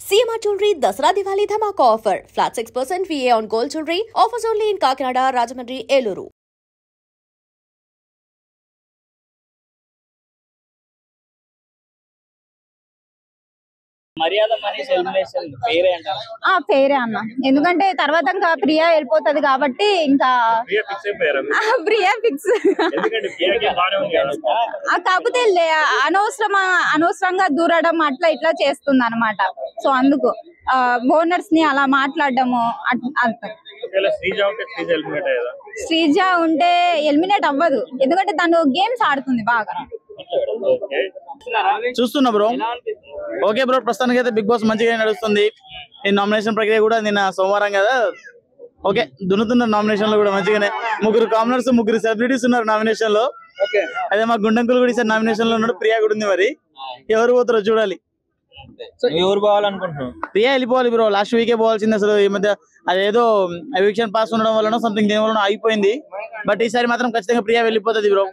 CMR Jewelry Dasra Diwali Dhamaka offer. Flat 6% VA on gold jewelry. Offers only in Kakinada, Rajahmundry, Eluru. మర్యాద Manish elimination పేరే అంటారా? పేరే అన్న, ఎందుకంటే తర్వాత ఇంకా ప్రియా వెళ్ళిపోతుంది కాబట్టి ఇంకా ప్రియా ఫిక్స్. కాకపోతే అనవసరంగా దూరడం అట్లా ఇట్లా చేస్తుంది అనమాట. సో అందుకు ఓనర్స్ ని అలా మాట్లాడము. శ్రీజ ఉంటే ఎలిమినేట్ అవ్వదు, ఎందుకంటే తను గేమ్స్ ఆడుతుంది బాగా. చూస్తున్నా బ్రో. ఓకే బ్రో, ప్రస్తుతానికి అయితే బిగ్ బాస్ మంచిగా నడుస్తుంది. ఈ నామినేషన్ ప్రక్రియ కూడా నిన్న సోమవారం కదా. ఓకే, దున్నుతున్నారు నామినేషన్ లో కూడా మంచిగానే. ముగ్గురు కామనర్స్, ముగ్గురు సెలబ్రిటీస్ ఉన్నారు నామినేషన్ లో. అదే మా గుండంకులు కూడా ఈసారి నామినేషన్ లో ఉన్నాడు. ప్రియా కూడా ఉంది. మరి ఎవరు పోతారో చూడాలి. ఎవరు పోవాలనుకుంటున్నావు? ప్రియా వెళ్ళిపోవాలి బ్రో. లాస్ట్ వీకే పోవాల్సింది. అసలు ఈ మధ్య అదేదో ఎవిక్షన్ పాస్ ఉండడం వల్ల సంథింగ్ దేని వల్ల అయిపోయింది. బట్ ఈసారి మాత్రం ఖచ్చితంగా ప్రియా వెళ్ళిపోతుంది బ్రో.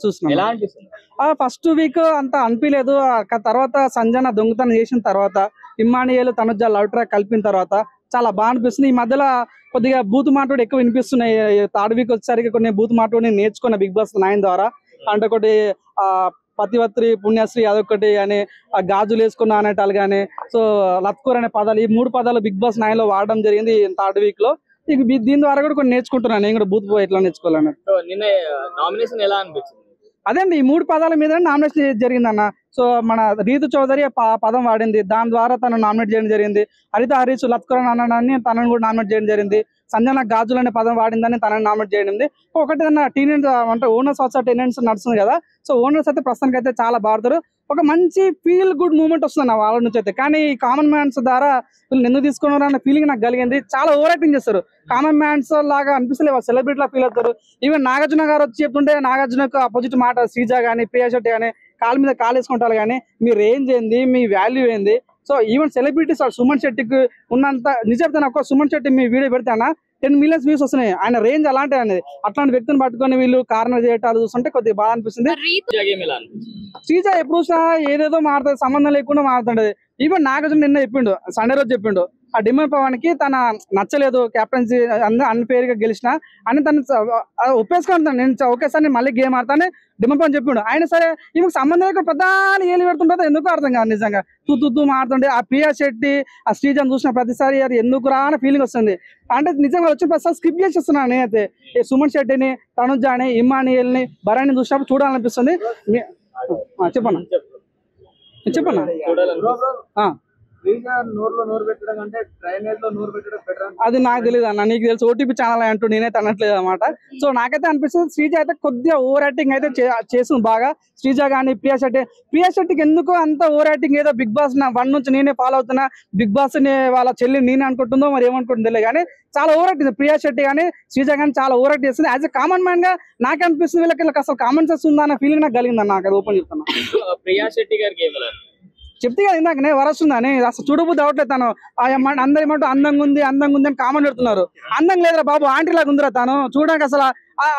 చూస్తున్నా. ఫస్ట్ వీక్ అంత అనిపించలేదు. తర్వాత సంజన దొంగతనం చేసిన తర్వాత, ఇమ్మానియేలు తనుజ లవ్ ట్రాక్ కలిపిన తర్వాత చాలా బాగా అనిపిస్తుంది. ఈ మధ్యలో కొద్దిగా బూత్ మాటలు ఎక్కువ వినిపిస్తున్నాయి. థర్డ్ వీక్ వచ్చేసరికి కొన్ని బూత్ మాటలు నేర్చుకున్న బిగ్ బాస్ 9 ద్వారా. అంటే ఒకటి పతివత్రి పుణ్యశ్రీ అదొకటి అని, గాజులు వేసుకున్నా అనేటాలు కానీ, సో లత్కూర్ అనే పదాలు, ఈ 3 పదాలు బిగ్ బాస్ 9 లో వాడడం జరిగింది థర్డ్ వీక్ లో. దీని ద్వారా కూడా కొన్ని నేర్చుకుంటున్నాను. నేను కూడా బూత్ ఎట్లా నేర్చుకోవాలని. నామినేషన్ ఎలా అనిపించింది? అదేండి, ఈ 3 పదాల మీద నామినేషన్ జరిగిందన్న. సో మన రీతు చౌదరి పదం వాడింది, దాని ద్వారా తను నామినేట్ చేయడం జరిగింది. హరిత హరీష్ లత్కూర్ అన్నాడని తనను కూడా నామినేట్ చేయడం జరిగింది. సంజన గాజులు అనే పదం వాడిందని తనని నామినేట్ చేయడం. ఒకటి టీనేజ్ అంటే ఓనర్స్ వచ్చే టెనెంట్స్ నడుస్తుంది కదా. సో ఓనర్స్ అయితే ప్రస్తుతానికి అయితే చాలా బాగుతారు. ఒక మంచి ఫీల్ గుడ్ మూమెంట్ వస్తుంది వాళ్ళ నుంచి అయితే. కానీ కామన్ మ్యాన్స్ ద్వారా వీళ్ళు ఎందుకు తీసుకున్నారు అన్న ఫీలింగ్ నాకు కలిగింది. చాలా ఓవర్ యాక్టింగ్ చేస్తారు. కామన్ మ్యాన్స్ లాగా అనిపిస్తలేదు, సెలబ్రిటీ లా ఫీల్ అవుతారు. ఈవెన్ నాగార్జున గారు వచ్చి చెప్తుంటే నాగార్జునకు అపోజిట్ మాట శ్రీజ కానీ, ప్రియా శెట్టి కానీ కాళ్ళ మీద కాలు వేసుకుంటారు. కానీ మీ రేంజ్ ఏంది, మీ వాల్యూ ఏంది? సో ఈవెన్ సెలబ్రిటీస్ సుమన్ శెట్టికి ఉన్నంత నిజం ఒక్క సుమన్ శెట్టి మీ వీడియో పెడితేనా 10 million వ్యూస్ వస్తున్నాయి. ఆయన రేంజ్ అలాంటి అనేది. అట్లాంటి వ్యక్తిని పట్టుకొని వీళ్ళు కారణం చేయటాలు చూస్తుంటే కొద్దిగా బాగా అనిపిస్తుంది. శ్రీజ ఎప్పుడు చూసినా ఏదేదో మారుతుంది, సంబంధం లేకుండా మారుతుంటది. ఈవెన్ నాగార్జున నిన్న చెప్పిండు, సండే రోజు చెప్పిండు, ఆ డిమాండ్ పవన్ కి తన నచ్చలేదు క్యాప్టెన్సీ అన్ఫేర్ గా గెలిచిన అని తను ఒప్పేసుకుంటాను. నేను ఒకేసారి నేను మళ్ళీ గేమ్ ఆడతాను డిమాండ్ పవన్ చెప్పిండు. ఆయన సరే ఈమెకు సంబంధం లేకుండా ప్రధాని ఏలు పెడుతుంటుందో ఎందుకు అర్థం కాదు. నిజంగా తూ మారుతుండే ఆ ప్రియా శెట్టి ఆ శ్రీజను చూసిన ప్రతిసారి అది ఎందుకు రా అనే ఫీలింగ్ వస్తుంది. అంటే నిజంగా వచ్చి ప్రతిసారి స్కిప్ చేసేస్తున్నాను నేనైతే. సుమన్ శెట్టిని, తనుజాని, ఇమ్మానియేల్ని, భరణిని చూసినప్పుడు చూడాలనిపిస్తుంది. చెప్పన్నా. అది నాకు తెలియదు అన్న, నీకు తెలుసు. ఓటీపీ ఛానల్ అంటూ నేనైతే అనట్లేదు అనమాట. సో నాకైతే అనిపిస్తుంది శ్రీజ అయితే కొద్దిగా ఓవర్ యాక్టింగ్ అయితే చేస్తుంది బాగా. శ్రీజ కానీ ప్రియా శెట్టికి ఎందుకో అంత ఓవర్ యాక్టింగ్. ఏదో బిగ్ బాస్ 1 నుంచి నేనే ఫాలో అవుతున్నా, బిగ్ బాస్ ని వాళ్ళ చెల్లి నేనే అనుకుంటుందో మరి ఏమనుకుంటుందో తెలియదు. కానీ చాలా ఓవర్ యాక్టింగ్ ప్రియా శెట్టి కానీ శ్రీజ కానీ చాలా ఓవర్ యాక్ట్ చేస్తుంది. యాజ్ ఎ కామన్ మ్యాన్ గా నాకు అనిపిస్తుంది వీళ్ళకి అసలు కామన్ సెన్స్ ఉందా అనే ఫీలింగ్ నాకు కలిగింది అన్న. నాకు ఓపెన్ చెప్తున్నా. ప్రియా శెట్టి గారికి చెప్తే కదా ఇందాక నేను వరస్తుందని. అసలు చూడబుద్ధి అవట్లేదు. తను అందరు ఏమంటూ అందంగా ఉంది అని కామెంట్ పెడుతున్నారు. అందం లేదురా బాబు, ఆంటీ లాగా ఉందిరా తను చూడడానికి.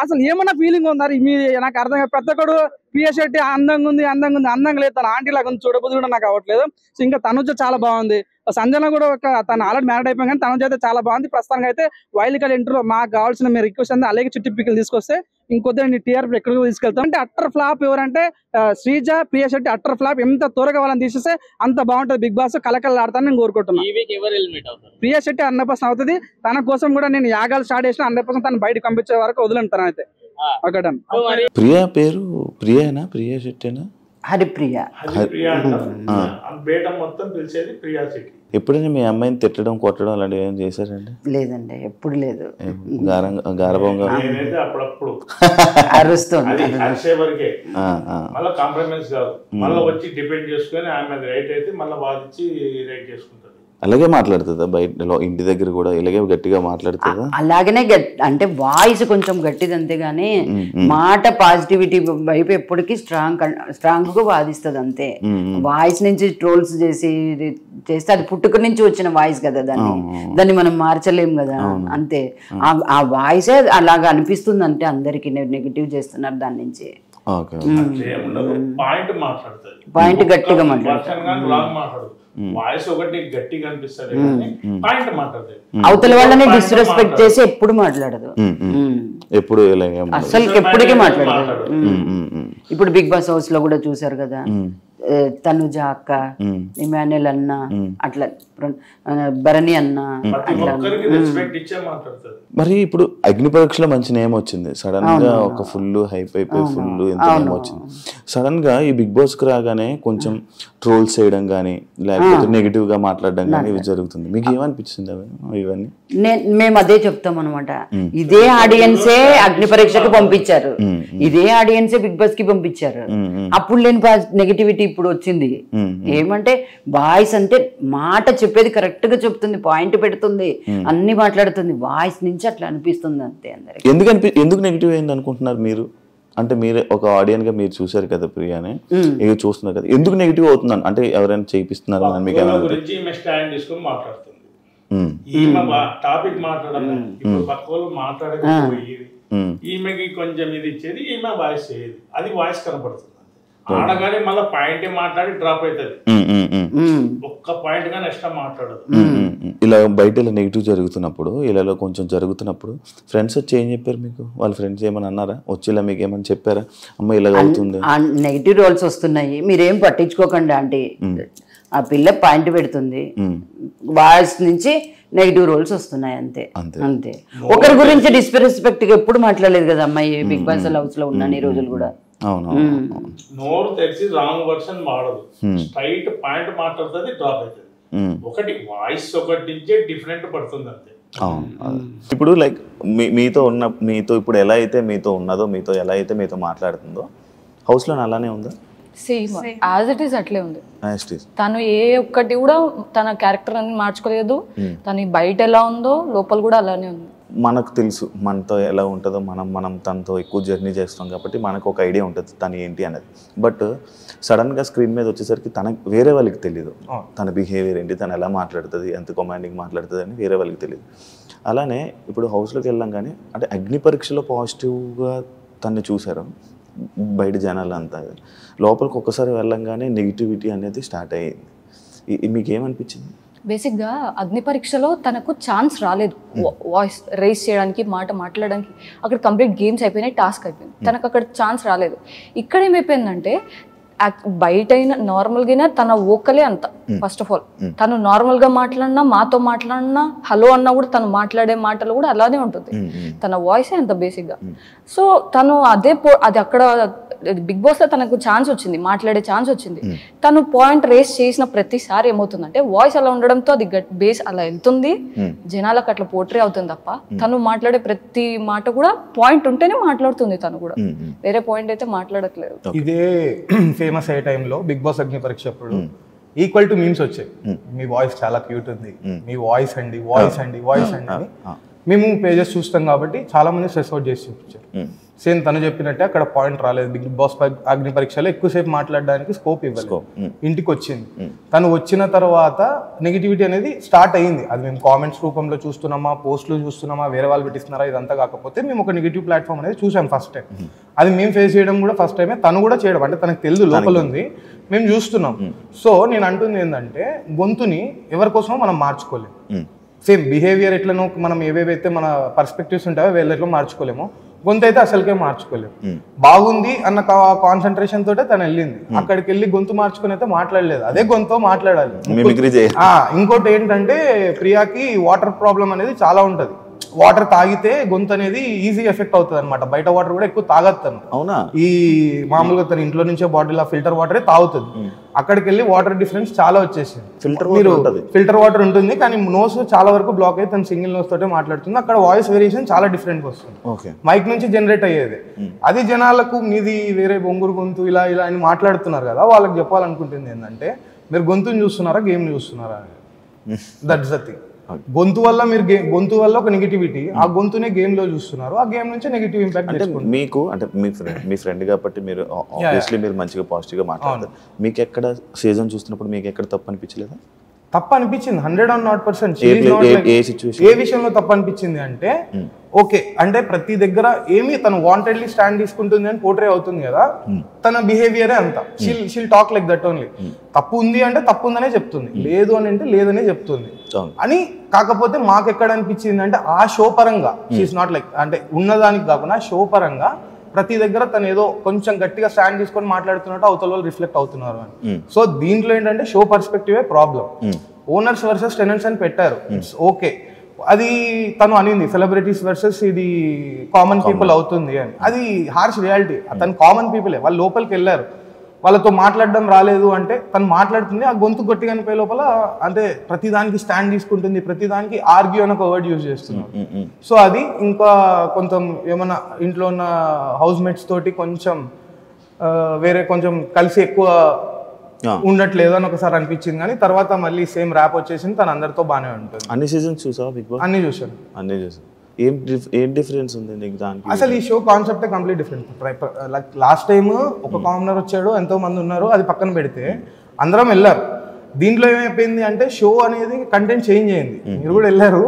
అసలు ఏమన్నా ఫీలింగ్ ఉందా మీ? నాకు అర్థం కాదు. ప్రతి ఒక్కడు ప్రియా శెట్టి అందంగా ఉంది అందంగా లేదు, తను ఆంటీ లాగా ఉంది, చూడబుద్ధి కూడా నాకు అవ్వట్లేదు. సో ఇంకా తనుజ చాలా బాగుంది. సంజన కూడా తను ఆల్రెడీ మ్యారేడ్ అయిపోయింది, కానీ తనుజ అయితే చాలా బాగుంది. ప్రస్తుతానికి అయితే వైల్డ్ కార్డ్ ఎంట్రీలో మాకు కావాల్సిన మీ రిక్వెస్ట్ అంతా అలాగే చుట్టి పిక్కలు తీసుకొస్తే ఇంకొద్ది టీఆర్పీ ఎక్కడికి తీసుకెళ్తాం. అంటే అట్టర్ ఫ్లాప్ ఎవరంటే శ్రీజ, ప్రియా శెట్టి అట్టర్ ఫ్లాప్. ఎంత త్వరగా వాళ్ళని తీసేస్తే అంత బాగుంటుంది బిగ్ బాస్. కలకలు ఆడతానని నేను కోరుకుంటున్నాను. ప్రియా శెట్టి 100% అవుతుంది. తన కోసం కూడా నేను యాగాలు స్టార్ట్ చేసిన 100% తను బయటకు పంపించే వరకు వదిలేను అయితే. ప్రియా పేరు ప్రియేనా? ప్రియా శెట్టినా? హరిప్రియ. ఎప్పుడైనా మీ అమ్మాయిని తిట్టడం, కొట్టడం అలాంటివి ఏం చేశారండి? లేదండి, ఎప్పుడు లేదు. గారభంగా అరుస్తుంది. అలాగే మాట్లాడుతుందా? బయట ఇంటి దగ్గర కూడా ఇలాగే గట్టిగా మాట్లాడుతుందా? అలాగనే అంటే వాయిస్ కొంచెం గట్టిది అంతేగాని మాట పాజిటివిటీ వైపు ఎప్పటికీ స్ట్రాంగ్ గా వాదిస్తుంది అంతే. వాయిస్ నుంచి ట్రోల్స్ చేస్తే అది పుట్టుక నుంచి వచ్చిన వాయిస్ కదా, దాన్ని మనం మార్చలేం కదా. అంతే, ఆ వాయిసే అలాగా అనిపిస్తుంది. అంటే అందరికి నెగిటివ్ చేస్తున్నారు దాని నుంచి. పాయింట్ గట్టిగా మాట్లాడుతుంది. వాయిస్ ఒకటి గట్టిగా అనిపిస్తుంది కానీ పాయింట్ మాట్లాడదు. అవతల వాళ్ళని డిస్రెస్పెక్ట్ చేసి ఎప్పుడు మాట్లాడదు, ఎప్పుడు అసలు ఎప్పటికీ మాట్లాడదు. ఇప్పుడు బిగ్ బాస్ హౌస్ లో కూడా చూసారు కదా, తనుజ అక్క, ఇమాన్యుల్ అన్న, అట్లా భరణి అన్న, అట్లా. మరి ఇప్పుడు అగ్ని పరీక్షలో మంచి నేమ్ వచ్చింది, సడన్ గా ఒక ఫుల్ హైప్ అయిపోయి ఫుల్ ఎంత నేమ్ వచ్చింది. సడన్ గా ఈ బిగ్ బాస్ కి రాగానే కొంచెం ట్రోల్స్ చేయడం గానీ లేకపోతే నెగిటివ్ గా మాట్లాడడం గానీ ఇవి జరుగుతుంది. మీకు ఏమనిపించింది ఇవన్నీ? మేము అదే చెప్తాం అనమాట. ఇదే ఆడియన్సే అగ్ని పరీక్షకు పంపించారు, ఇదే ఆడియన్సే బిగ్ బాస్ కి పంపించారు. అప్పుడు లేని నెగిటివిటీ ఇప్పుడు వచ్చింది. ఏమంటే వాయిస్ అంటే మాట చెప్పేది కరెక్ట్ గా చెప్తుంది, పాయింట్ పెడుతుంది, అన్ని మాట్లాడుతుంది. వాయిస్ నుంచి అట్లా అనిపిస్తుంది అంతే అందరికి. ఎందుకు నెగిటివ్ అయింది అనుకుంటున్నారు మీరు? అంటే మీరు ఒక ఆడియన్ గా మీరు చూసారు కదా ప్రియాని, ఇక చూస్తున్నారు కదా, ఎందుకు నెగిటివ్ అవుతుందని? అంటే ఎవరైనా చేయిస్తున్నారు మీకు టాపిక్ మాట్లాడాలి, ఇప్పుడు పక్క వాళ్ళు మాట్లాడకపోయేది, ఈమెకి కొంచెం ఇది ఇచ్చేది, ఈమె వాయిస్ చేయదు, అది వాయిస్ కనపడుతుంది. ఆడగానే మళ్ళీ పాయింట్ మాట్లాడి డ్రాప్ అవుతుంది, ఒక్క పాయింట్ గా నెక్స్ట్ మాట్లాడదు. ఇలా బయట ఇలా నెగిటివ్ జరుగుతున్నప్పుడు, ఇలా కొంచెం జరుగుతున్నప్పుడు ఫ్రెండ్స్ వచ్చి ఏం చెప్పారు మీకు? వాళ్ళ ఫ్రెండ్స్ ఏమని అన్నారా? వచ్చి ఇలా మీకు ఏమని చెప్పారా? అమ్మ ఇలా అవుతుంది, నెగిటివ్ రోల్స్ వస్తున్నాయి, మీరేం పట్టించుకోకండి ఆంటీ, ఆ పిల్ల పాయింట్ పెడుతుంది, వాయిస్ నుంచి నెగిటివ్ రోల్స్ వస్తున్నాయి అంతే అంతే. ఒకరి గురించి డిస్రెస్పెక్ట్ గా ఎప్పుడు మాట్లాడలేదు కదా అమ్మాయి బిగ్ బాస్ హౌస్ లో ఉన్న ఈ రోజులు కూడా. నోరు తెరిచి రాంగ్ వర్షన్ వాడదు, స్ట్రైట్ పాయింట్ మాట్లాడుతుంది, డ్రాప్ అవుతుంది. ఒకటి వాయిస్ ఒకటి నుంచే డిఫరెంట్ పడుతుంది అంతే. ఇప్పుడు లైక్ మీతో ఇప్పుడు ఎలా అయితే మీతో ఉన్నదో, మీతో ఎలా అయితే మీతో మాట్లాడుతుందో హౌస్ లో అలానే ఉందా? సేమ్ యాజ్ ఇట్ ఈస్ అట్లే ఉంది. తను ఏ ఒక్కటి కూడా తన క్యారెక్టర్ అని మార్చుకోలేదు, తను బయట ఎలా ఉందో లోపల కూడా అలానే ఉంది. మనకు తెలుసు మనతో ఎలా ఉంటుందో, మనం తనతో ఎక్కువ జర్నీ చేస్తాం కాబట్టి మనకు ఒక ఐడియా ఉంటుంది తను ఏంటి అనేది. బట్ సడన్గా స్క్రీన్ మీద వచ్చేసరికి వేరే వాళ్ళకి తెలియదు తన బిహేవియర్ ఏంటి, తను ఎలా మాట్లాడుతుంది, ఎంత కమాండింగ్ మాట్లాడుతుంది అని వేరే వాళ్ళకి తెలియదు. అలానే ఇప్పుడు హౌస్లోకి వెళ్ళాం కానీ అంటే అగ్ని పరీక్షలో పాజిటివ్గా తను చూసారు బయట జనాలు అంతా, లోపలికి ఒక్కసారి వెళ్ళంగానే నెగిటివిటీ అనేది స్టార్ట్ అయ్యింది. మీకు ఏమనిపించింది? బేసిక్గా అగ్ని పరీక్షలో తనకు ఛాన్స్ రాలేదు వాయిస్ రైజ్ చేయడానికి, మాట మాట్లాడడానికి. అక్కడ కంప్లీట్ గేమ్స్ అయిపోయినాయి, టాస్క్ అయిపోయింది, తనకు అక్కడ ఛాన్స్ రాలేదు. ఇక్కడ ఏమైపోయిందంటే బయట అయినా నార్మల్గా తన ఓకలే అంత. ఫస్ట్ ఆఫ్ ఆల్ తను నార్మల్గా మాట్లాడినా, మాతో మాట్లాడినా, హలో అన్నా కూడా తను మాట్లాడే మాటలు కూడా అలానే ఉంటుంది, తన వాయిసే అంత బేసిక్గా. సో తను అది అక్కడ బిగ్ బాస్ లో తనకు ఛాన్స్ వచ్చింది, మాట్లాడే ఛాన్స్ వచ్చింది. తను పాయింట్ రేస్ చేసిన ప్రతిసారి ఏమవుతుందంటే వాయిస్ అలా ఉండడంతో అది బేస్ అలా వెళ్తుంది, జనాలకు అట్లా పోర్ట్రే అవుతుంది తప్ప తను మాట్లాడే ప్రతి మాట కూడా పాయింట్ ఉంటేనే మాట్లాడుతుంది. తను కూడా వేరే పాయింట్ అయితే మాట్లాడట్లేదు. ఇదే ఫేమస్ అయ్యే టైంలో బిగ్ బాస్ అగ్ని పరీక్ష అప్పుడు ఈక్వల్ టు మీమ్స్ వచ్చాయి, మీ వాయిస్ చాలా క్యూట్ ఉంది, మీ వాయిస్ అండి వాయిస్ అండి వాయిస్ అండి అని. మేము పేజెస్ చూస్తాం కాబట్టి చాలా మంది స్ట్రెస్ అవుట్ చేసి చూపించారు. సేమ్ తను చెప్పినట్టే అక్కడ పాయింట్ రాలేదు, బిగ్ బాస్ అగ్ని పరీక్షలో ఎక్కువసేపు మాట్లాడడానికి స్కోప్ ఇవ్వలేదు. ఇంటికి వచ్చింది, తను వచ్చిన తర్వాత నెగిటివిటీ అనేది స్టార్ట్ అయ్యింది. అది మేము కామెంట్స్ రూపంలో చూస్తున్నామా, పోస్టులు చూస్తున్నామా, వేరే వాళ్ళు పెట్టిస్తున్నారా, ఇదంతా కాకపోతే మేము ఒక నెగిటివ్ ప్లాట్ఫామ్ అనేది చూసాం ఫస్ట్ టైం. అది మేము ఫేస్ చేయడం కూడా ఫస్ట్ టైమే, తను కూడా చేయడం అంటే తనకు తెలుసు లోపల ఉంది, మేము చూస్తున్నాం. సో నేను అంటుంది ఏంటంటే గొంతుని ఎవరి కోసమో మనం మార్చుకోలేము. సేమ్ బిహేవియర్ ఎట్లనో మనం ఏవేవైతే మన పర్స్పెక్టివ్స్ ఉంటాయో వీళ్ళెట్లో మార్చుకోలేము, గొంతు అయితే అసలుకే మార్చుకోలేము. బాగుంది అన్న కాన్సన్ట్రేషన్ తోటే తను వెళ్ళింది, అక్కడికి వెళ్ళి గొంతు మార్చుకుని అయితే మాట్లాడలేదు, అదే గొంతు మాట్లాడాలి. ఇంకోటి ఏంటంటే ప్రియాకి వాటర్ ప్రాబ్లం అనేది చాలా ఉంటది, వాటర్ తాగితే గొంతు అనేది ఈజీ ఎఫెక్ట్ అవుతుంది అనమాట. బయట వాటర్ కూడా ఎక్కువ తాగొస్తాను. అవునా? ఈ మామూలుగా తన ఇంట్లో నుంచే బాటిల్ ఫిల్టర్ వాటరే తాగుతుంది. అక్కడికి వెళ్ళి వాటర్ డిఫరెన్స్ చాలా వచ్చేసింది. ఫిల్టర్ వాటర్ ఉంటుంది కానీ నోస్ చాలా వరకు బ్లాక్ అయ్యి తను సింగిల్ నోస్ తోటే మాట్లాడుతుంది. అక్కడ వాయిస్ వేరియేషన్ చాలా డిఫరెంట్ గా వస్తుంది, మైక్ నుంచి జనరేట్ అయ్యేది. అది జనాలకు మీది వేరే బొంగురు గొంతు ఇలా ఇలా అని మాట్లాడుతున్నారు కదా, వాళ్ళకి చెప్పాలనుకుంటుంది ఏంటంటే మీరు గొంతుని చూస్తున్నారా, గేమ్ చూస్తున్నారా, దట్స్ ద థింగ్. గొంతు వల్ల మీరు గొంతు వల్ల ఒక నెగిటివిటీ, ఆ గొంతునే గేమ్ లో చూస్తున్నారు, ఆ గేమ్ నుంచి నెగిటివ్ ఇంపాక్ట్ తెచ్చుకుంటారు. మీకు అంటే మీ ఫ్రెండ్ కాబట్టి మీరు ఆబ్వియస్లీ మీరు మంచిగా పాజిటివ్ గా మాట్లాడతారు. మీకు ఎక్కడ సీజన్ చూస్తున్నప్పుడు మీకు ఎక్కడ తప్పు అనిపించలేదా? తప్పు అనిపించింది 100%. ఏ విషయంలో తప్పు అనిపించింది అంటే ఓకే అంటే ప్రతి దగ్గర ఏమి తను వాంటెడ్లీ స్టాండ్ తీసుకుంటుంది అని పోర్ట్రే అవుతుంది కదా, తన బిహేవియరే అంత. She'll talk like that only. తప్పు ఉంది అంటే తప్పు ఉందనే చెప్తుంది, లేదు అని అంటే లేదనే చెప్తుంది అని. కాకపోతే మాకు ఎక్కడ అనిపించింది అంటే ఆ షో పరంగా షీఈస్ నాట్ లైక్ అంటే ఉన్నదానికి కాకుండా షో పరంగా ప్రతి దగ్గర తను ఏదో కొంచెం గట్టిగా స్టాండ్ తీసుకొని మాట్లాడుతున్నట్టు అవతల వాళ్ళు రిఫ్లెక్ట్ అవుతున్నారు అని. సో దీంట్లో ఏంటంటే షో పర్స్పెక్టివే ప్రాబ్లం. ఓనర్స్ వర్సెస్ టెనెంట్స్ అని పెట్టారు, ఇట్స్ ఓకే. అది తను అనింది సెలబ్రిటీస్ వర్సెస్ ఇది కామన్ పీపుల్ అవుతుంది అని. అది హార్ష్ రియాలిటీ. తను కామన్ పీపులే, వాళ్ళు లోపలికి వెళ్ళారు, వాళ్ళతో మాట్లాడడం రాలేదు అంటే తను మాట్లాడుతుంది, ఆ గొంతు గట్టిగా అనిపోయే లోపల అంటే ప్రతిదానికి స్టాండ్ తీసుకుంటుంది, ప్రతిదానికి ఆర్గ్యూ అని ఒక వర్డ్ యూజ్ చేస్తున్నారు. సో అది ఇంకా కొంచెం ఏమన్నా ఇంట్లో ఉన్న హౌస్ మేట్స్ తోటి కొంచెం వేరే కొంచెం కలిసి ఎక్కువ ఉండట్లేదు అని ఒకసారి అనిపించింది. కానీ తర్వాత మళ్ళీ సేమ్ ర్యాప్ వచ్చేసింది, తను అందరితో బాగానే ఉంటుంది. అన్ని సీజన్స్ చూసావా బిగ్ బాస్? అన్ని చూసాను. ఏం డిఫరెన్స్ ఉంది నీకు దానికి? అసలు ఈ show concept complete different. Like last time ఒక కామనర్ వచ్చాడు, ఎంతో మంది ఉన్నారు, అది పక్కన పెడితే అందరం వెళ్ళారు. దీంట్లో ఏమైపోయింది అంటే షో అనేది కంటెంట్ చేంజ్ అయింది, మీరు కూడా వెళ్ళారు.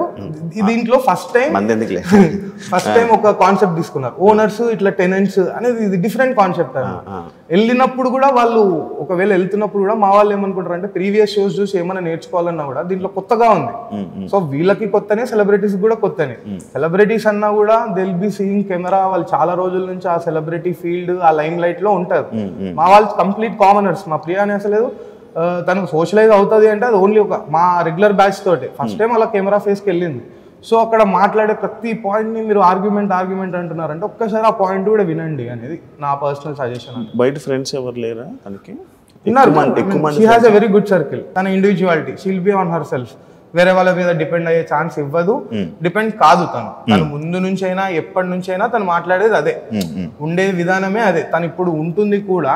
దీంట్లో ఫస్ట్ టైం ఒక కాన్సెప్ట్ తీసుకున్నారు, ఓనర్స్ ఇట్లా టెనెంట్స్ అనేది. ఇది డిఫరెంట్ కాన్సెప్ట్ అని. వెళ్ళినప్పుడు కూడా వాళ్ళు ఒకవేళ వెళ్తున్నప్పుడు కూడా మా వాళ్ళు ఏమనుకుంటారు అంటే ప్రీవియస్ షోస్ చూసి ఏమైనా నేర్చుకోవాలన్నా కూడా దీంట్లో కొత్తగా ఉంది. సో వీళ్ళకి కొత్తనే, సెలబ్రిటీస్ కూడా కొత్తనే. సెలబ్రిటీస్ అన్నా కూడా they will be seeing camera, వాళ్ళు చాలా రోజుల నుంచి ఆ సెలబ్రిటీ ఫీల్డ్ ఆ లైమ్ లైట్ లో ఉంటారు. మా వాళ్ళు కంప్లీట్ కామనర్స్. మా ప్రియా అని అసలు తనకు సోషలైజ్ అవుతుంది అంటే అది ఓన్లీ ఒక మా రెగ్యులర్ బ్యాచ్ తోటి ఫస్ట్ టైం అలా కెమెరా ఫేస్కి వెళ్ళింది. సో అక్కడ మాట్లాడే ప్రతి పాయింట్ని మీరు ఆర్గ్యుమెంట్ అంటున్నారంటే ఒక్కసారి ఆ పాయింట్ కూడా వినండి అనేది నా పర్సనల్ సజెషన్. బయట ఫ్రెండ్స్ ఎవరు లేరా తనకి? She has a very good circle. తన individuality, she will be on her self. వేరే వాళ్ళ మీద డిపెండ్ అయ్యే ఛాన్స్ ఇవ్వదు, డిపెండ్ కాదు. తను ముందు నుంచి అయినా ఎప్పటి నుంచి అయినా తను మాట్లాడేది అదే, ఉండే విధానమే అదే. తను ఇప్పుడు ఉంటుంది కూడా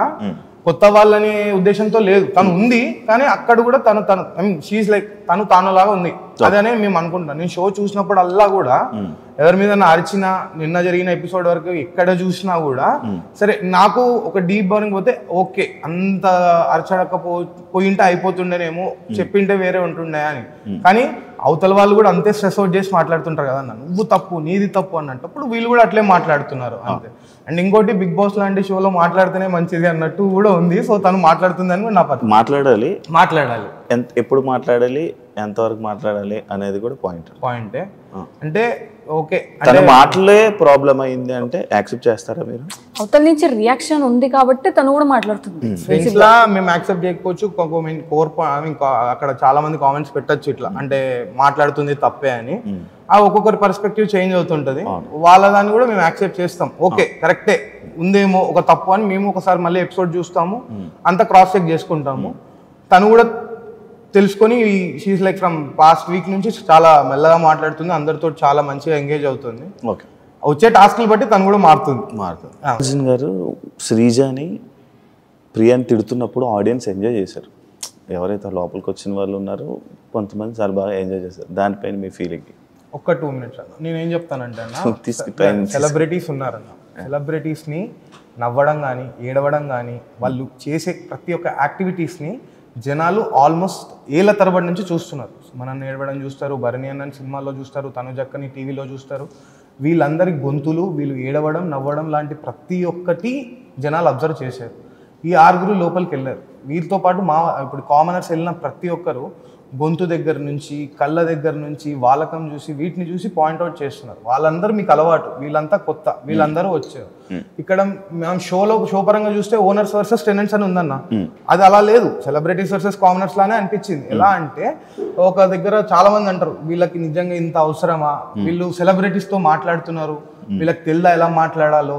కొత్త వాళ్ళని ఉద్దేశంతో లేదు, తను ఉంది. కానీ అక్కడ కూడా తను ఐ మీన్ షీఈస్ లైక్ తానులాగా ఉంది. అదనే మేము అనుకుంటాం. నేను షో చూసినప్పుడు అల్లా కూడా ఎవరి మీద అరిచినా, నిన్న జరిగిన ఎపిసోడ్ వరకు ఎక్కడ చూసినా కూడా సరే నాకు ఒక డీప్ బర్నింగ్ పోతే ఓకే, అంత అరచడకపోయింటే అయిపోతుండేనేమో, చెప్పింటే వేరే ఉంటుండే అని. కానీ అవతల వాళ్ళు కూడా అంతే స్ట్రెస్ అవుట్ చేసి మాట్లాడుతుంటారు కదా, నువ్వు తప్పు నీది తప్పు అన్నప్పుడు వీళ్ళు కూడా అట్లే మాట్లాడుతున్నారు అంతే. అండ్ ఇంకోటి బిగ్ బాస్ లాంటి షోలో మాట్లాడితేనే మంచిది అన్నట్టు కూడా ఉంది. సో తను మాట్లాడుతుందని నా పద్ధతి. మాట్లాడాలి ఎప్పుడు మాట్లాడాలి, ఎంతవరకు మాట్లాడాలి అనేది కూడా పాయింటే. అంటే ఓకే, తన మాటలే ప్రాబ్లం అయింది అంటే యాక్సెప్ట్ చేస్తారా మీరు? అవతల నుంచి రియాక్షన్ ఉంది కాబట్టి తను కూడా మాట్లాడుతుంది. ఇట్లా మేము యాక్సెప్ట్ చేయకపోవచ్చు. అక్కడ చాలా మంది కామెంట్స్ పెట్టచ్చు ఇట్లా, అంటే మాట్లాడుతుంది తప్పే అని. ఆ ఒక్కొక్కరి పర్స్పెక్టివ్ చేంజ్ అవుతుంటది. వాళ్ళ దాన్ని కూడా మేము యాక్సెప్ట్ చేస్తాం. ఓకే కరెక్టే ఉందేమో ఒక తప్పు అని మేము ఒకసారి మళ్ళీ ఎపిసోడ్ చూస్తాము, అంతా క్రాస్ చెక్ చేసుకుంటాము. తను కూడా తెలుసుకొని she is like from past week నుంచి చాలా మెల్లగా మాట్లాడుతుంది, అందరితో చాలా మంచిగా ఎంగేజ్ అవుతుంది. ఓకే, వచ్చే టాస్క్లు బట్టి తను కూడా మారుతుంది. అర్జున్ గారు శ్రీజాని ప్రియాని తిడుతున్నప్పుడు ఆడియన్స్ ఎంజాయ్ చేశారు. ఎవరైతే లోపలికి వచ్చిన వాళ్ళు ఉన్నారో కొంతమంది చాలా బాగా ఎంజాయ్ చేశారు. దానిపైన మీ ఫీలింగ్? ఒక్క 2 minutes అన్న. నేనేం చెప్తానంటే అన్న, సెలబ్రిటీస్ ఉన్నారన్న, సెలబ్రిటీస్ని నవ్వడం కానీ ఏడవడం కానీ వాళ్ళు చేసే ప్రతి ఒక్క యాక్టివిటీస్ని జనాలు ఆల్మోస్ట్ ఏళ్ళ తరబడి నుంచి చూస్తున్నారు. మనల్ని ఏడవడం చూస్తారు, భరణి అన్నని సినిమాల్లో చూస్తారు, తనుజక్కని టీవీలో చూస్తారు. వీళ్ళందరి గొంతులు, వీళ్ళు ఏడవడం నవ్వడం లాంటి ప్రతి ఒక్కటి జనాలు అబ్జర్వ్ చేశారు. ఈ 6 లోపలికి వెళ్ళారు. వీరితో పాటు ఇప్పుడు కామనర్స్ వెళ్ళిన ప్రతి ఒక్కరు గొంతు దగ్గర నుంచి, కళ్ళ దగ్గర నుంచి, వాలకం చూసి, వీటిని చూసి పాయింట్అవుట్ చేస్తున్నారు. వాళ్ళందరూ మీకు అలవాటు, వీళ్ళంతా కొత్త, వీళ్ళందరూ వచ్చారు. ఇక్కడ మనం షో పరంగా చూస్తే ఓనర్స్ వర్సెస్ టెనెంట్స్ అని ఉందన్న, అది అలా లేదు. సెలబ్రిటీస్ వర్సెస్ కామనర్స్ లానే అనిపించింది. ఎలా అంటే ఒక దగ్గర చాలా మంది అంటారు వీళ్ళకి నిజంగా ఇంత అవసరమా, వీళ్ళు సెలబ్రిటీస్ తో మాట్లాడుతున్నారు, వీళ్ళకి తెలుదా ఎలా మాట్లాడాలో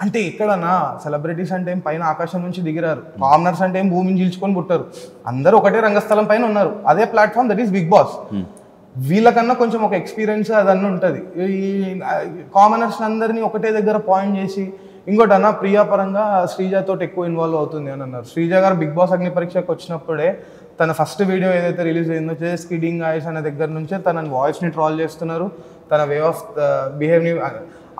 అంటే. ఎక్కడన్నా సెలబ్రిటీస్ అంటే ఏం పైన ఆకాశం నుంచి దిగిరారు, కామనర్స్ అంటే ఏం భూమిని చీల్చుకొని పుట్టారు. అందరూ ఒకటే రంగస్థలం పైన ఉన్నారు. అదే platform, that is Bigg Boss. వీళ్ళకన్నా కొంచెం ఒక ఎక్స్పీరియన్స్ అదన్నీ ఉంటుంది. ఈ కామనర్స్ అందరినీ ఒకటే దగ్గర పాయింట్ చేసి, ఇంకోటి అన్న ప్రియా పరంగా శ్రీజతో ఎక్కువ ఇన్వాల్వ్ అవుతుంది అని అన్నారు. శ్రీజ గారు బిగ్ బాస్ అగ్ని పరీక్షకు వచ్చినప్పుడే తన ఫస్ట్ వీడియో ఏదైతే రిలీజ్ అయిందో స్కిడ్డింగ్ ఐస్ అనే దగ్గర నుంచే తన వాయిస్ని ట్రాల్ చేస్తున్నారు, తన వే ఆఫ్ బిహేవ్ని.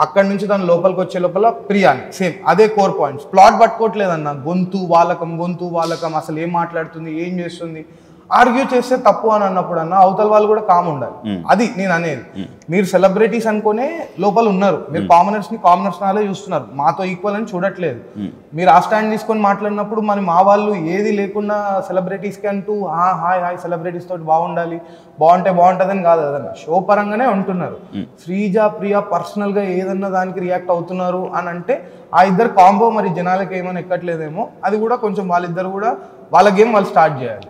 అక్కడి నుంచి తను లోపలికి వచ్చే లోపల ప్రియాని సేమ్ అదే కోర్ పాయింట్స్. ప్లాట్ పట్టుకోవట్లేదన్న, గొంతు వాలకం అసలు ఏం మాట్లాడుతుంది, ఏం చేస్తుంది, ఆర్గ్యూ చేస్తే తప్పు అని అన్నప్పుడు అన్న అవతల వాళ్ళు కూడా కామ్ ఉండాలి. అది నేను అనేది. మీరు సెలబ్రిటీస్ అనుకునే లోపల ఉన్నారు, మీరు కామనర్స్ నాలే చూస్తున్నారు, మాతో ఈక్వల్ అని చూడట్లేదు. మీరు ఆ స్టాండ్ తీసుకొని మాట్లాడినప్పుడు మరి మా వాళ్ళు ఏది లేకుండా సెలబ్రిటీస్కి అంటూ హాయ్ హాయ్ సెలబ్రిటీస్ తోటి బాగుండాలి, బాగుంటే బాగుంటుందని కాదు కదన్న, షో పరంగానే ఉంటున్నారు. శ్రీజ ప్రియా పర్సనల్గా ఏదన్నా దానికి రియాక్ట్ అవుతున్నారు అని అంటే ఆ ఇద్దరు కాంబో మరి జనాలకి ఏమైనా ఎక్కట్లేదేమో, అది కూడా కొంచెం వాళ్ళిద్దరు కూడా వాళ్ళ గేమ్ వాళ్ళు స్టార్ట్ చేయాలి.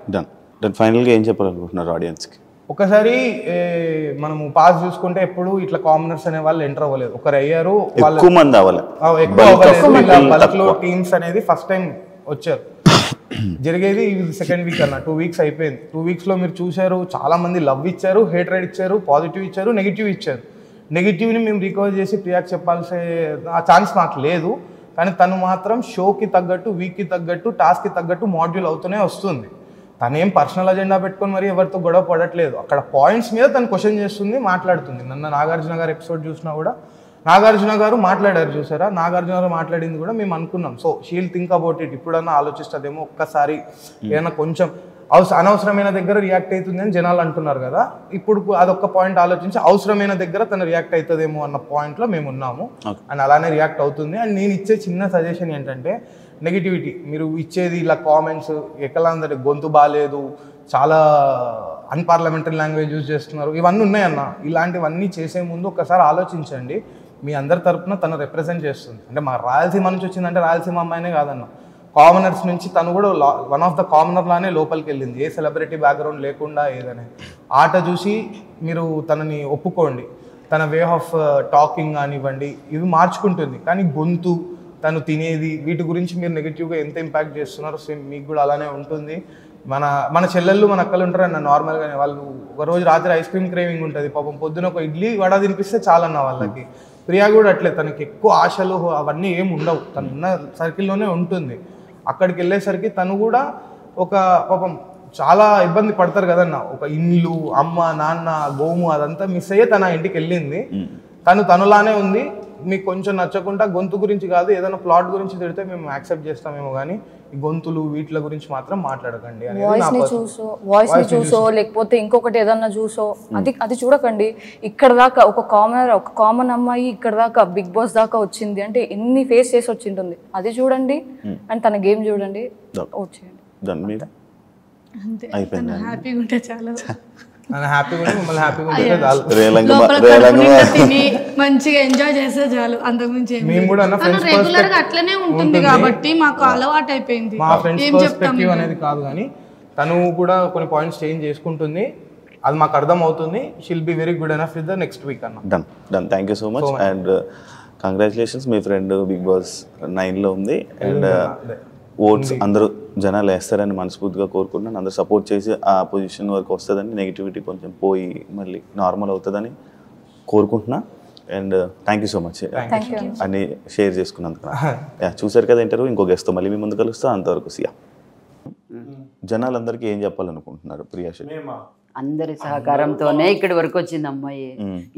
డన్ ఫైనల్గా ఏం చెప్పాలనుకుంటున్నారు ఆడియన్స్కి? ఒకసారి మనము పాస్ చూసుకుంటే ఎప్పుడు ఇట్లా కామనర్స్ అనే వాళ్ళు ఎంటర్ అవ్వలేదు, ఒకరు అయ్యారు, ఎక్కువ మంది అవ్వలేదు, బల్క్ లో టీమ్స్ అనేది ఫస్ట్ టైం వచ్చారు. జరిగేది సెకండ్ వీక్ అన్న, 2 weeks అయిపోయింది. 2 weeks లో మీరు చూశారు చాలా మంది లవ్ ఇచ్చారు, హేట్రెడ్ ఇచ్చారు, పాజిటివ్ ఇచ్చారు, నెగిటివ్ ఇచ్చారు. నెగిటివ్ని మేము రికవర్ చేసి ప్రియాకి చెప్పాల్సే ఆ ఛాన్స్ నాకు లేదు, కానీ తను మాత్రం షోకి తగ్గట్టు, వీక్కి తగ్గట్టు, టాస్క్కి తగ్గట్టు మాడ్యూల్ అవుతూనే వస్తుంది. తనేం పర్సనల్ అజెండా పెట్టుకొని మరి ఎవరితో గొడవ పడట్లేదు, అక్కడ పాయింట్స్ మీద తను క్వశ్చన్ చేస్తుంది, మాట్లాడుతుంది. నన్ను నాగార్జున గారు ఎపిసోడ్ చూసినా కూడా నాగార్జున గారు మాట్లాడారు చూసారా, నాగార్జున గారు మాట్లాడింది కూడా మేము అనుకున్నాం. So she'll think about it, ఇప్పుడన్నా ఆలోచిస్తుందేమో, ఒక్కసారి ఏదైనా కొంచెం అనవసరమైన దగ్గర రియాక్ట్ అవుతుంది అని జనాలు అంటున్నారు కదా, ఇప్పుడు అదొక్క పాయింట్ ఆలోచించి అవసరమైన దగ్గర తను రియాక్ట్ అవుతుందేమో అన్న పాయింట్లో మేము ఉన్నాము. అండ్ అలానే రియాక్ట్ అవుతుంది. అండ్ నేను ఇచ్చే చిన్న సజెషన్ ఏంటంటే, నెగిటివిటీ మీరు ఇచ్చేది ఇలా కామెంట్స్ ఎక్కలా ఉందంటే గొంతు బాగాలేదు, చాలా అన్పార్లమెంటరీ లాంగ్వేజ్ యూజ్ చేస్తున్నారు, ఇవన్నీ ఉన్నాయన్న. ఇలాంటివన్నీ చేసే ముందు ఒకసారి ఆలోచించండి. మీ అందరి తరపున తను రిప్రజెంట్ చేస్తుంది. అంటే మా రాయలసీమ నుంచి వచ్చిందంటే రాయలసీమ అమ్మాయినే కాదన్న, కామనర్స్ నుంచి తను కూడా వన్ ఆఫ్ ద కామనర్ లానే లోపలికి వెళ్ళింది, ఏ సెలబ్రిటీ బ్యాక్గ్రౌండ్ లేకుండా ఏదనేది. ఆట చూసి మీరు తనని ఒప్పుకోండి, తన వే ఆఫ్ టాకింగ్ కానివ్వండి ఇవి మార్చుకుంటుంది, కానీ గొంతు, తను తినేది, వీటి గురించి మీరు నెగిటివ్గా ఎంత ఇంపాక్ట్ చేస్తున్నారో సేమ్ మీకు కూడా అలానే ఉంటుంది. మన చెల్లెళ్ళు మన అక్కలు ఉంటారు అన్న, నార్మల్గానే వాళ్ళు ఒక రోజు రాత్రి ఐస్ క్రీమ్ క్రేవింగ్ ఉంటుంది, పాపం పొద్దున ఒక ఇడ్లీ వడ తినిపిస్తే చాలన్న వాళ్ళకి. ప్రియా కూడా అట్లే, తనకి ఎక్కువ ఆశలు అవన్నీ ఏమి ఉండవు, తను ఉన్న సర్కిల్లోనే ఉంటుంది. అక్కడికి వెళ్ళేసరికి తను కూడా ఒక పాపం చాలా ఇబ్బంది పడతారు కదన్న, ఒక ఇల్లు, అమ్మ నాన్న, గోము అదంతా మిస్ అయ్యే తన ఇంటికి వెళ్ళింది. తనులానే ఉంది. మీకు కొంచెం నచ్చకుండా గొంతు గురించి కాదు, ఏదైనా ప్లాట్ గురించి తిడితే మేము యాక్సెప్ట్ చేస్తామేమో, కానీ ఈ గొంతులు వీటి గురించి మాత్రం మాట్లాడకండి. వాయిస్ ని చూసో లేకపోతే ఇంకొకటి ఏదన్నా చూసో అది చూడకండి. ఇక్కడ దాకా ఒక కామన్ అమ్మాయి ఇక్కడ దాకా బిగ్ బాస్ దాకా వచ్చింది అంటే ఎన్ని ఫేస్ చేసి వచ్చింటుంది, అది చూడండి. అండ్ తన గేమ్ చూడండి, వచ్చేయండి. హ్యాపీగా ఉంటే చాలా మంచిగా ఎంజాయ్ చేస్తే చాలు, అంతకుమించి రెగ్యులర్ గా అట్లనే ఉంటుంది కాబట్టి మాకు అలవాటు అయిపోయింది. ఏం చెప్తాం అనేది కాదు, కానీ తను కూడా కొన్ని పాయింట్స్ చేంజ్ చేసుకుంటుంది, అది మాకు అర్థం అవుతుంది. She'll be very good enough with the next week అన్న. Done thank you so much and congratulations. మీ ఫ్రెండ్ బిగ్ బాస్ 9లో ఉంది అండ్ ఓట్స్ అందరూ జనాలు వేస్తారని మనస్ఫూర్తిగా కోరుకుంటున్నాను. అందరూ సపోర్ట్ చేసి ఆ పొజిషన్ వరకు వస్తుందని, నెగిటివిటీ కొంచెం పోయి మళ్ళీ నార్మల్ అవుతుందని కోరుకుంటున్నా. And thank you so much అన్ని షేర్ చేసుకున్నందుకు. చూసారు కదా ఇంటర్వ్యూ, ఇంకో గెస్ట్తో మళ్ళీ మీ ముందు కలుస్తా. అంతవరకు సియా. జనాలందరికీ ఏం చెప్పాలనుకుంటున్నారు ప్రియా శెట్టి? అందరి సహకారంతోనే ఇక్కడి వరకు వచ్చింది అమ్మాయి.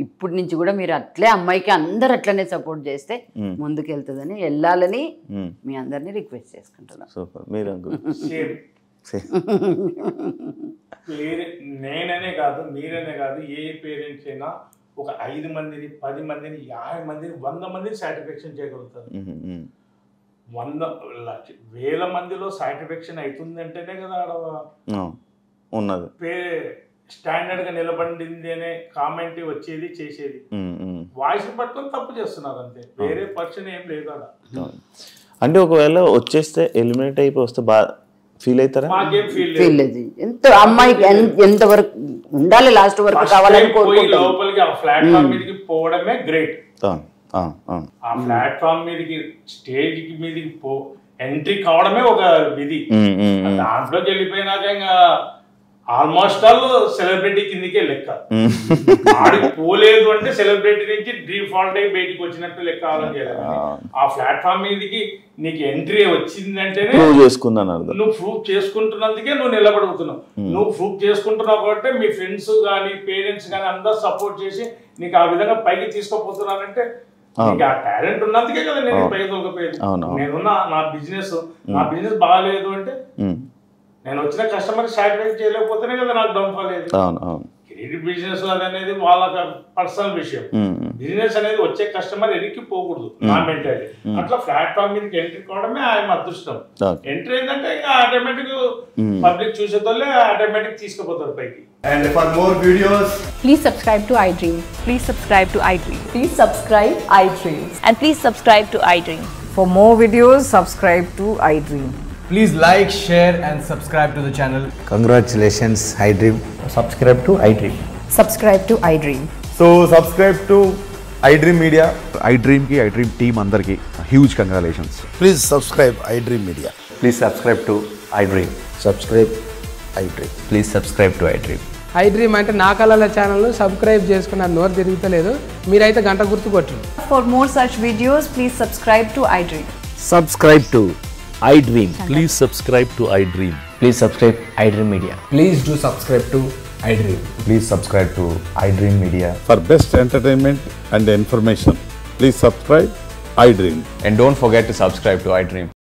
ఇప్పటి నుంచి కూడా మీరు అట్లే అమ్మాయికి అందరు అట్లనే సపోర్ట్ చేస్తే ముందుకు వెళ్తుందని, వెళ్ళాలని మీ అందరినీ రిక్వెస్ట్ చేసుకుంటున్నాను. సూపర్. మీరు నేననే కాదు, మీరనే కాదు, ఏ పేరెంట్స్ అయినా ఒక 5 మందిని 10 మందిని 50 మందిని 100 మందిని సాటిస్ఫాక్షన్ చేయగలుగుతారు. 100,000 మందిలో సాటిస్ఫాక్షన్ అవుతుందంటేనే కదా ఉన్నది స్టాండర్డ్ గా నిలబడింది అనే కామెంట్ వచ్చేది చేసేది. వాయిస్ పట్టుకొని తప్పు చేస్తున్నారు అంతే, వేరే పర్సన్ ఏం లేదు కదా. అంటే ఒకవేళ వచ్చేస్తే ఎలిమినేట్ అయిపోయి వస్తే బాగా ఫీల్ అవుతారా? ఫీల్ ఎంత అమ్మాయికి ఎంత వరకు ఉండాలి, లాస్ట్ వరకు కావాలని కోరుకుంటాం. లోపలికి ఆ ప్లాట్ఫామ్ మీదకి పోవడమే గ్రేట్. ఆ ప్లాట్ఫామ్ మీదకి స్టేజ్ మీదకి ఎంట్రీ కావడమే ఒక విధి. దాంట్లోకి వెళ్ళిపోయినాక ఇంకా ఆల్మోస్ట్ ఆల్ సెలబ్రిటీ కిందకే లెక్క. ఆడికి పోలేదు అంటే సెలబ్రిటీ నుంచి డిఫాల్ట్ అయి బయటికి వచ్చినట్టు లెక్క ఆలోచించాలి. ఆ ప్లాట్ఫామ్ మీదకి నీకు ఎంట్రీ వచ్చిందంటేనే నువ్వు ప్రూఫ్ చేసుకుంటున్నందుకే నువ్వు నిలబడుతున్నావు. నువ్వు ప్రూఫ్ చేసుకుంటున్నావు కాబట్టి మీ ఫ్రెండ్స్ కానీ పేరెంట్స్ కానీ అందరూ సపోర్ట్ చేసి నీకు ఆ విధంగా పైకి తీసుకుపోతున్నానంటే నీకు ఆ టాలెంట్ ఉన్నందుకే కదా నేను పైకి తొలకపోయేది. నేనున్నా నా బిజినెస్ బాగాలేదు అంటే నేను వచ్చిన కస్టమర్ సాటిస్ఫై చేయలేకపోతేనే కదా నాకు డౌన్ఫాల్ అయ్యేది. అవును అవును క్రెడిట్ బిజినెస్ అనేది వాళ్ళ పర్సనల్ విషయం. బిజినెస్ అనేది వచ్చే కస్టమర్ ఎనికి పోకూడదు నా మెంటాలిటీ. అట్లా ప్లాట్ఫామ్ మీదకి ఎంట్రీ కావడమే ఆయన అదృష్టం. ఎంట్రీ ఏంటంటే ఇంకా ఆటోమేటిక్ పబ్లిక్ చూసేతోళ్ళే ఆటోమేటిక్ తీసుకుపోతారు పైకి. And for more videos, Please subscribe to iDream. Please subscribe to iDream. Please subscribe iDream. And please subscribe to iDream. For more videos, subscribe to iDream. please like, share and subscribe to the channel. Congratulations, iDream. Subscribe to iDream. Subscribe to iDream. So subscribe to iDream Media. iDream ki iDream team andarki huge congratulations. Please subscribe iDream Media. Please subscribe to iDream. Subscribe iDream. Please subscribe to iDream. iDream అంటే నా కళల channel subscribe చేసుకున్న నోరు తిరుగుతలేదు, మీరైతే గంట గుర్తు కొట్టండి. For more such videos, please subscribe to iDream. Subscribe to iDream. Please subscribe to iDream. Please subscribe iDream Media. Please do subscribe to iDream. Please subscribe to iDream Media. For best entertainment and information, please subscribe iDream. And don't forget to subscribe to iDream.